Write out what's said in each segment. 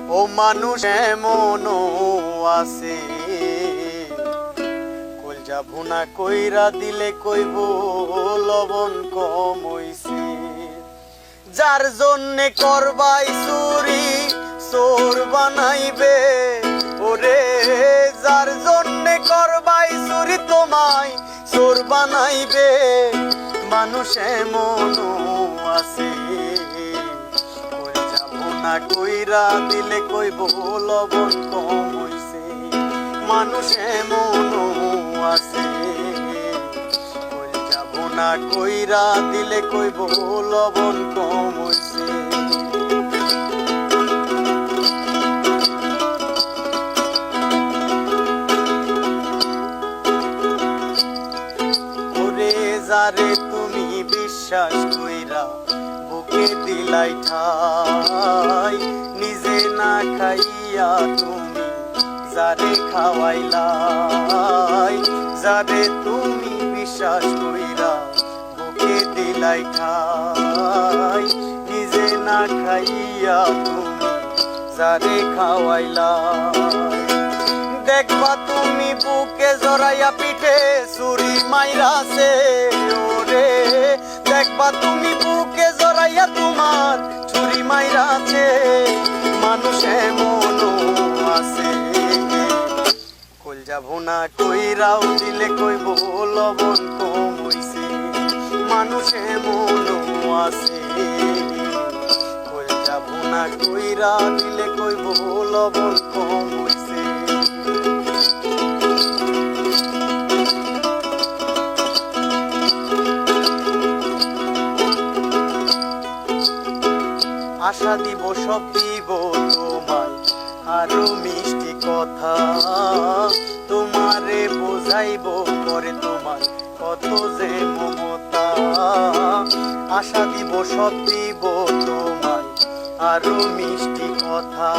ও মানুষ এমনও আছে কলজা ভুনা কইরা দিলে কইব লবণ কম হইছে। যার জন্যে করবাই চুরি চোর বানাইবে ওরে, যার জন্যে করবাই চুরি তোমায় চোর বানাইবে। মানুষ এমনও আছে কলজা ভুনা কইরা দিলে কইব লবণ কম হইছে। মানুষ এমনও আছে কলজা ভুনা কইরা দিলে কইব লবণ কম হইছে। ওরে যারে তুমি বিশ্বাস কইরা বুকে দিলাই ঠাই, নিজে না খাইয়া তুমি যারে খাওয়াইলাই। যারে তুমি বিশ্বাস কইরা বুকে দিলাই ঠাই, নিজে না খাইয়া তুমি যারে খাওয়াইলাই। দেখবা তুমি বুকে জড়াইয়া পিঠে ছুরি মাইরাছে ওরে, দেখবা তুমি বুকে জড়াইয়া তোমার ছুরি মাইরাছে। মানুষ এমনও আছে কলজা ভুনা কইরাও দিলে কইব লবণ কম হইছে। মানুষ এমনও আছে কলজা ভুনা কইরা দিলে কইব লবণ কম হইছে। আশা দিব সব দিব তোমায় আরো মিষ্টি কথা, তোমারে বোঝাইব করে তোমার কত যে মমতা। আশা দিব সব দিব তোমায় আরো মিষ্টি কথা,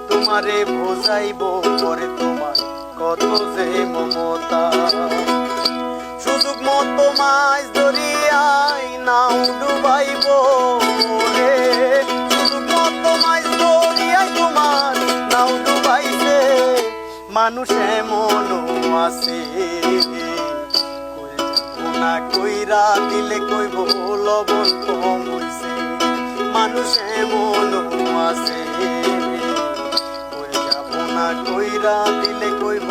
তোমারে বোঝাইব করে তোমার কত যে মমতা। সুযোগ মতো মাছ ধরিয়াই নাও ডুবাইব রে, সুযোগ মতো মাছ ধরিয়াই তোমার নাও ডুবাইছে। মানুষ এমনও আছে কলজা ভুনা কইরা দিলে কইব লবণ কম হইছে। মানুষ এমনও আছে কলজা ভুনা কইরা দিলে কইব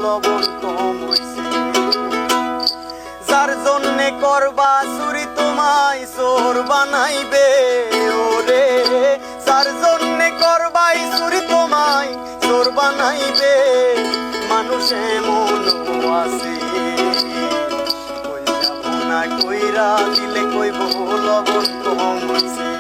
লবণ কম হইছে। যার জন্যে করবা চুরি তোমায় চোর বানাইবে ওরে, যার জন্যে করবাই চুরি তোমায় চোর বানাইবে। মানুষ এমনও আছে কলজা ভুনা কইরা দিলে কইব লবণ কম হইছে।